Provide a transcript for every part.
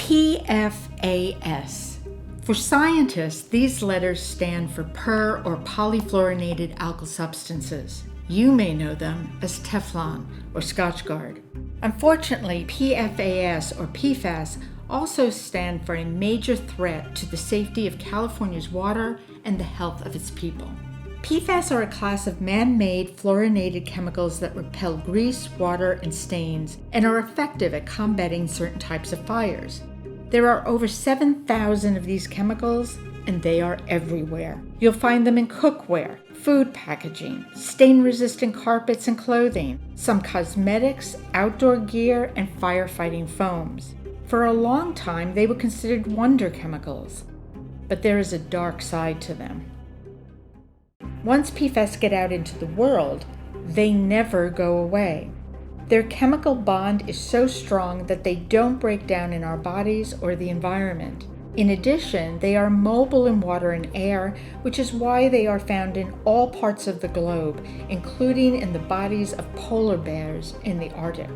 PFAS. For scientists, these letters stand for per or polyfluorinated alkyl substances. You may know them as Teflon or Scotchgard. Unfortunately, PFAS or PFAS also stand for a major threat to the safety of California's water and the health of its people. PFAS are a class of man-made fluorinated chemicals that repel grease, water, and stains and are effective at combating certain types of fires. There are over 7,000 of these chemicals, and they are everywhere. You'll find them in cookware, food packaging, stain-resistant carpets and clothing, some cosmetics, outdoor gear, and firefighting foams. For a long time, they were considered wonder chemicals, but there is a dark side to them. Once PFAS get out into the world, they never go away. Their chemical bond is so strong that they don't break down in our bodies or the environment. In addition, they are mobile in water and air, which is why they are found in all parts of the globe, including in the bodies of polar bears in the Arctic.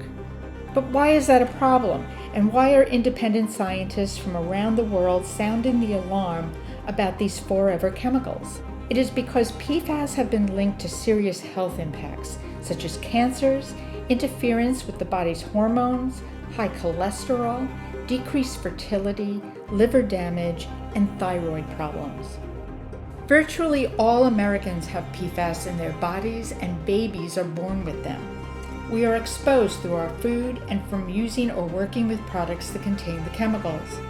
But why is that a problem? And why are independent scientists from around the world sounding the alarm about these forever chemicals? It is because PFAS have been linked to serious health impacts, such as cancers, interference with the body's hormones, high cholesterol, decreased fertility, liver damage, and thyroid problems. Virtually all Americans have PFAS in their bodies, and babies are born with them. We are exposed through our food and from using or working with products that contain the chemicals.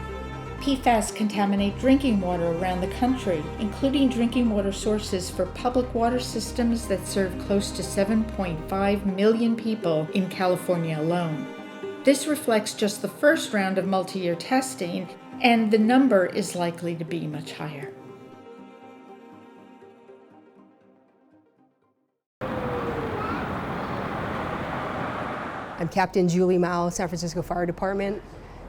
PFAS contaminate drinking water around the country, including drinking water sources for public water systems that serve close to 7.5 million people in California alone. This reflects just the first round of multi-year testing, and the number is likely to be much higher. I'm Captain Julie Mao, San Francisco Fire Department,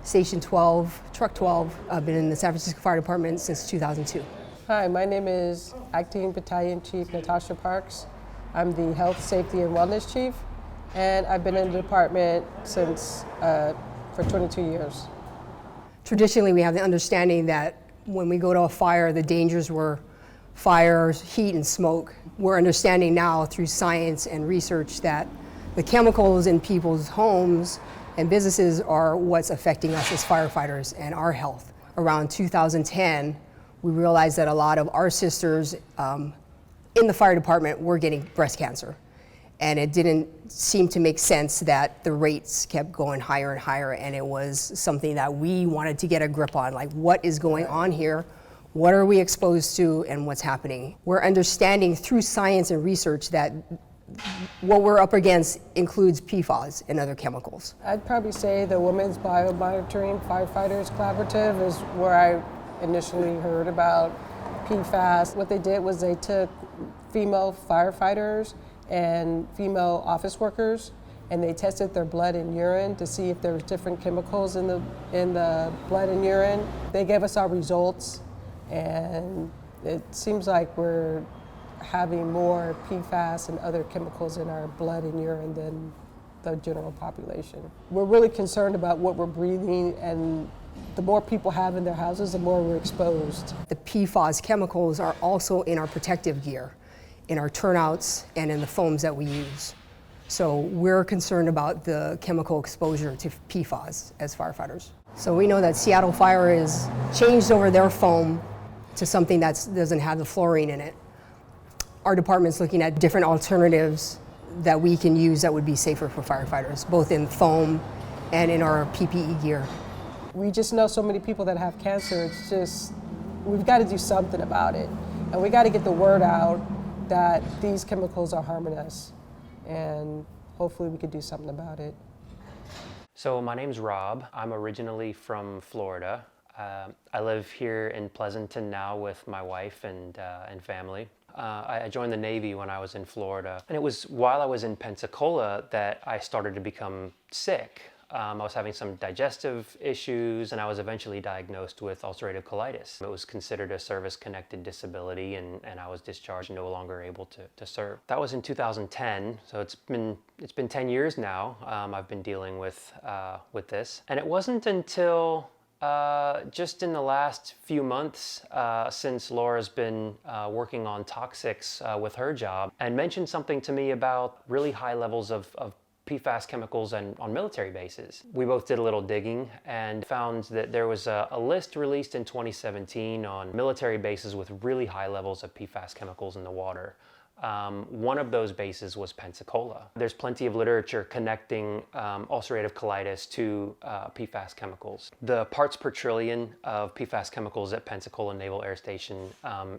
Station 12, Truck 12. I've been in the San Francisco Fire Department since 2002. Hi, my name is Acting Battalion Chief Natasha Parks. I'm the Health, Safety, and Wellness Chief, and I've been in the department since for 22 years. Traditionally, we have the understanding that when we go to a fire, the dangers were fire, heat, and smoke. We're understanding now through science and research that the chemicals in people's homes and businesses are what's affecting us as firefighters and our health. Around 2010, we realized that a lot of our sisters in the fire department were getting breast cancer. And it didn't seem to make sense that the rates kept going higher and higher, and it was something that we wanted to get a grip on, like what is going on here, what are we exposed to, and what's happening. We're understanding through science and research that what we're up against includes PFAS and other chemicals. I'd probably say the Women's Biomonitoring Firefighters Collaborative is where I initially heard about PFAS. What they did was they took female firefighters and female office workers, and they tested their blood and urine to see if there was different chemicals in the blood and urine. They gave us our results, and it seems like we're having more PFAS and other chemicals in our blood and urine than the general population. We're really concerned about what we're breathing, and the more people have in their houses, the more we're exposed. The PFAS chemicals are also in our protective gear, in our turnouts, and in the foams that we use. So we're concerned about the chemical exposure to PFAS as firefighters. So we know that Seattle Fire has changed over their foam to something that doesn't have the fluorine in it. Our department's looking at different alternatives that we can use that would be safer for firefighters, both in foam and in our PPE gear. We just know so many people that have cancer. It's just, we've got to do something about it. And we got to get the word out that these chemicals are harming us. And hopefully we could do something about it. So my name's Rob. I'm originally from Florida. I live here in Pleasanton now with my wife and family. I joined the Navy when I was in Florida, and it was while I was in Pensacola that I started to become sick. I was having some digestive issues, and I was eventually diagnosed with ulcerative colitis. It was considered a service-connected disability, and I was discharged, no longer able to serve. That was in 2010, so it's been 10 years now. I've been dealing with this, and it wasn't until Just in the last few months, since Laura's been working on toxics with her job, and mentioned something to me about really high levels of PFAS chemicals on military bases. We both did a little digging and found that there was a list released in 2017 on military bases with really high levels of PFAS chemicals in the water. One of those bases was Pensacola. There's plenty of literature connecting ulcerative colitis to PFAS chemicals. The parts per trillion of PFAS chemicals at Pensacola Naval Air Station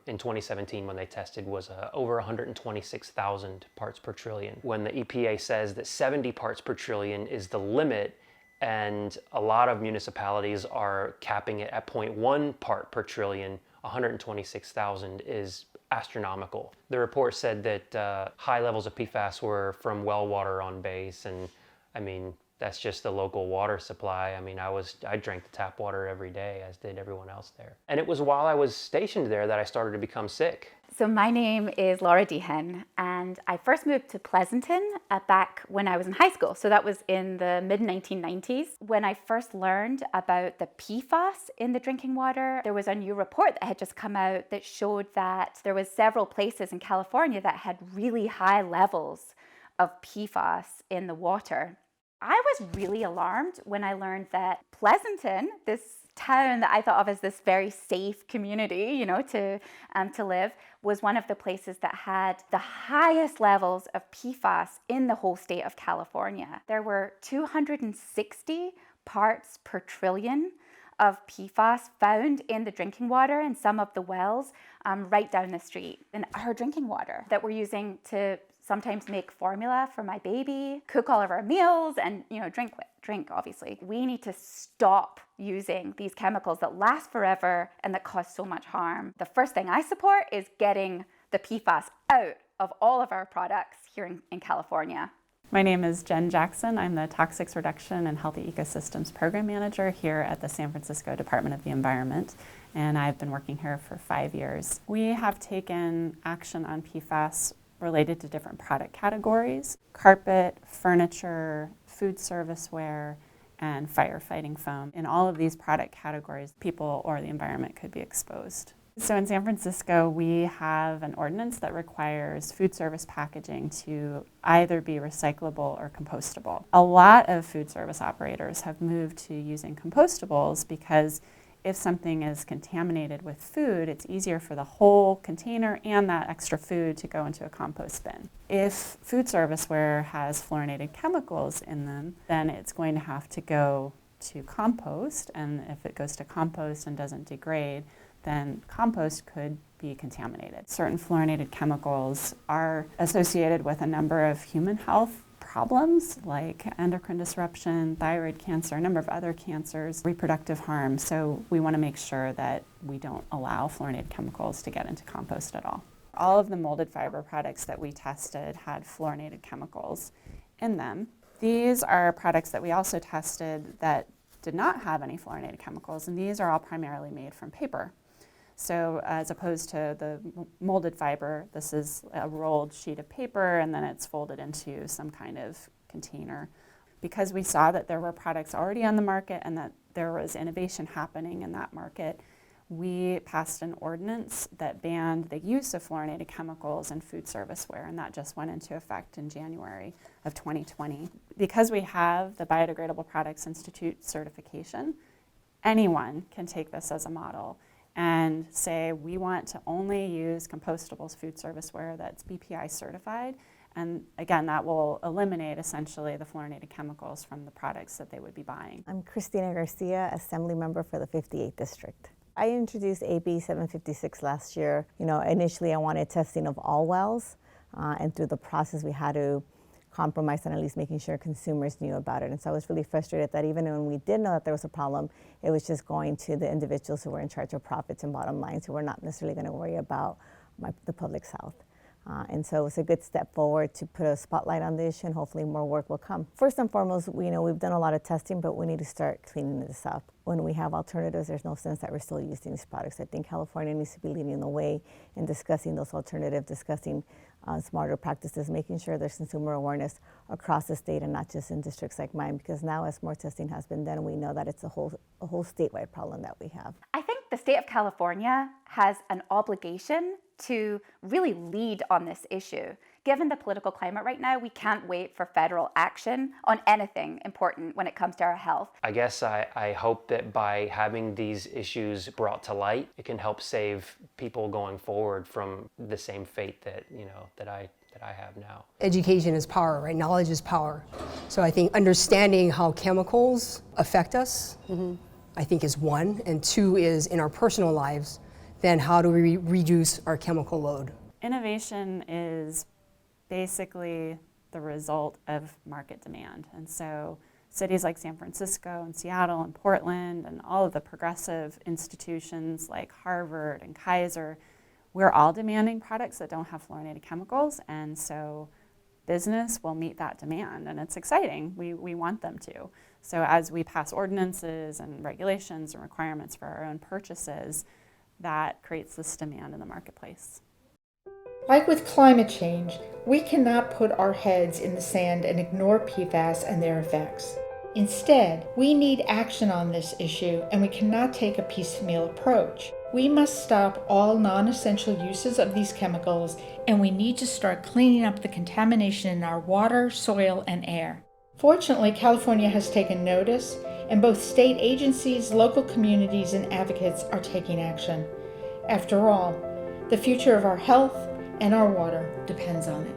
in 2017 when they tested was over 126,000 parts per trillion. When the EPA says that 70 parts per trillion is the limit, and a lot of municipalities are capping it at 0.1 part per trillion, 126,000 is astronomical. The report said that high levels of PFAS were from well water on base, and I mean, that's just the local water supply. I mean, I drank the tap water every day, as did everyone else there. And it was while I was stationed there that I started to become sick. So my name is Laura Dehan, and I first moved to Pleasanton back when I was in high school. So that was in the mid-1990s. When I first learned about the PFAS in the drinking water, there was a new report that had just come out that showed that there was several places in California that had really high levels of PFAS in the water. I was really alarmed when I learned that Pleasanton, this town that I thought of as this very safe community, you know, to live, was one of the places that had the highest levels of PFAS in the whole state of California. There were 260 parts per trillion of PFAS found in the drinking water in some of the wells right down the street in our drinking water that we're using to sometimes make formula for my baby, cook all of our meals, and drink obviously. We need to stop using these chemicals that last forever and that cause so much harm. The first thing I support is getting the PFAS out of all of our products here in California. My name is Jen Jackson. I'm the Toxics Reduction and Healthy Ecosystems Program Manager here at the San Francisco Department of the Environment, and I've been working here for 5 years. We have taken action on PFAS related to different product categories: carpet, furniture, food serviceware, and firefighting foam. In all of these product categories, people or the environment could be exposed. So in San Francisco, we have an ordinance that requires food service packaging to either be recyclable or compostable. A lot of food service operators have moved to using compostables because if something is contaminated with food, it's easier for the whole container and that extra food to go into a compost bin. If food serviceware has fluorinated chemicals in them, then it's going to have to go to compost, and if it goes to compost and doesn't degrade, then compost could be contaminated. Certain fluorinated chemicals are associated with a number of human health problems like endocrine disruption, thyroid cancer, a number of other cancers, reproductive harm. So we want to make sure that we don't allow fluorinated chemicals to get into compost at all. All of the molded fiber products that we tested had fluorinated chemicals in them. These are products that we also tested that did not have any fluorinated chemicals, and these are all primarily made from paper. So as opposed to the molded fiber, this is a rolled sheet of paper and then it's folded into some kind of container. Because we saw that there were products already on the market and that there was innovation happening in that market, we passed an ordinance that banned the use of fluorinated chemicals in food serviceware, and that just went into effect in January of 2020. Because we have the Biodegradable Products Institute certification, anyone can take this as a model and say, we want to only use compostables food serviceware that's BPI certified. And again, that will eliminate essentially the fluorinated chemicals from the products that they would be buying. I'm Christina Garcia, Assembly Member for the 58th District. I introduced AB 756 last year. Initially I wanted testing of all wells, and through the process we had to compromise on at least making sure consumers knew about it. And so I was really frustrated that even when we did know that there was a problem, it was just going to the individuals who were in charge of profits and bottom lines, who were not necessarily going to worry about the public's health. And so it was a good step forward to put a spotlight on the issue, and hopefully more work will come. First and foremost, we've done a lot of testing, but we need to start cleaning this up. When we have alternatives, there's no sense that we're still using these products. I think California needs to be leading the way in discussing those alternatives, discussing smarter practices, making sure there's consumer awareness across the state and not just in districts like mine, because now as more testing has been done, we know that it's a whole statewide problem that we have. I think the state of California has an obligation to really lead on this issue. Given the political climate right now, we can't wait for federal action on anything important when it comes to our health. I guess I hope that by having these issues brought to light, it can help save people going forward from the same fate that, that I have now. Education is power, right? Knowledge is power. So I think understanding how chemicals affect us, I think is one, and two is in our personal lives, then how do we reduce our chemical load? Innovation is basically the result of market demand. And so cities like San Francisco and Seattle and Portland and all of the progressive institutions like Harvard and Kaiser, we're all demanding products that don't have fluorinated chemicals, and so business will meet that demand, and it's exciting. We want them to. So as we pass ordinances and regulations and requirements for our own purchases, that creates this demand in the marketplace. Like with climate change, we cannot put our heads in the sand and ignore PFAS and their effects. Instead, we need action on this issue, and we cannot take a piecemeal approach. We must stop all non-essential uses of these chemicals, and we need to start cleaning up the contamination in our water, soil, and air. Fortunately, California has taken notice, and both state agencies, local communities, and advocates are taking action. After all, the future of our health and our water depends on it.